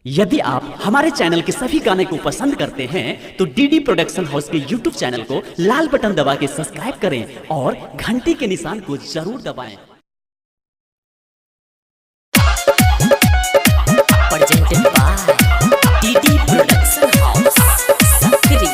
यदि आप हमारे चैनल के सभी गाने को पसंद करते हैं तो डीडी प्रोडक्शन हाउस के यूट्यूब चैनल को लाल बटन दबा के सब्सक्राइब करें और घंटी के निशान को जरूर दबाएं। Presented by DD Production House, Sakri।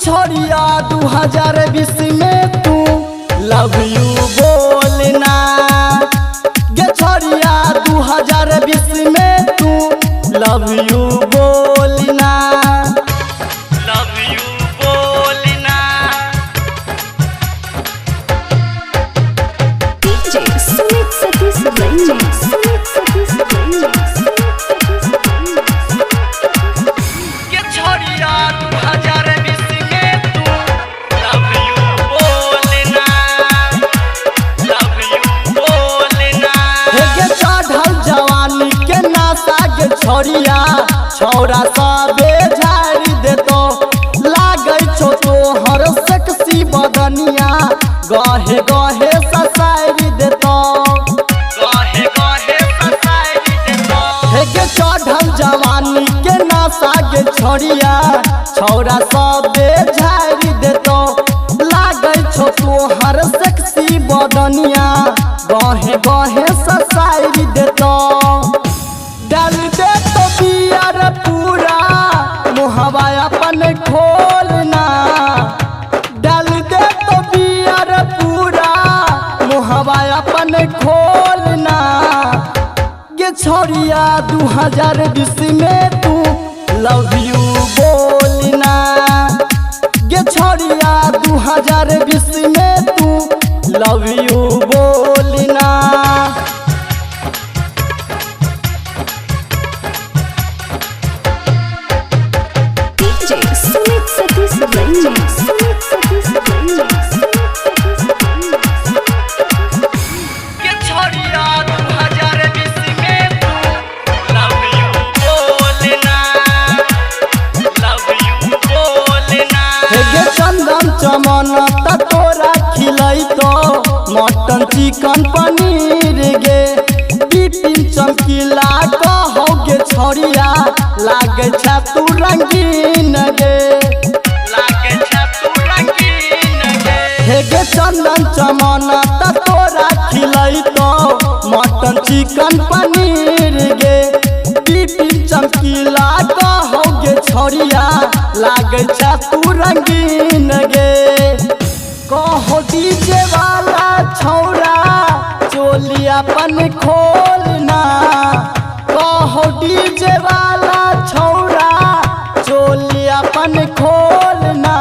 छोड़िया 2020 में तू लव यू बोलना, गे छोड़िया 2020 में तू लव यू बोलना, लव यू बोलना। DJ Sumit Satish Ranjan, Sumit Satish Ranjan, गे छोड़िया 2020 में तू लव यू बोलना, लव यू बोलना। हे गे चढ़ल जवानी के नासा गे छोड़िया छौरा सबे झाड़ी देतो, लागै छो तोहर सेक्सी बदनिया गहे गहे ससारी देतो, गहे गहे ससारी देतो। हे गे चढ़ल जवानी के नासा गे छोड़िया छौरा सबे झाड़ी देतो, लागै छो तोहर सेक्सी बदनिया गहे गहे ससारी देतो। डाल दे तो बियर पूरा मुहवा अपन खोलना, डाल दे तो बियर पूरा मुहवा अपन खोलना, गे छोड़िया 2020 में तू लव यू बोलना, गे छोड़िया 2020 में तू लव यू बोलना। DJ Sumit Satish Ranjan, Sumit Satish Ranjan, गे छोड़िया 2020 में तू लव यू बोलना, लव यू बोलना। हे गे चंदन चमन त तोरा खिलैतो मटन चिकन पनीर गे, बिपिन चमकीला कहो गे छोड़िया लागे छा तू रंगीन गे, लागे छा तू रंगीन गे। हे गे चंदन चमन त तोरा खिलैतो मटन चिकन पनीर गे, बिपिन चमकीला कहो गे छोड़िया लागे छा तू रंगीन गे। कहो डीजे वाला छौरा चोली अपन खोलना, कहो डीजे वाला छौरा चोली अपन खोलना,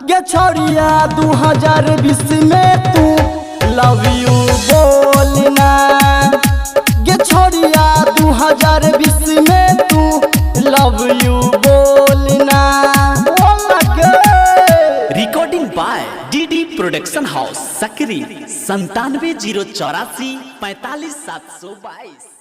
गे छोड़िया 2020 में तू लव यू बोलना, गे छोड़िया 2020 में तू लव यू बोलना। Recording by DD production house Sakri 97 084 45 722।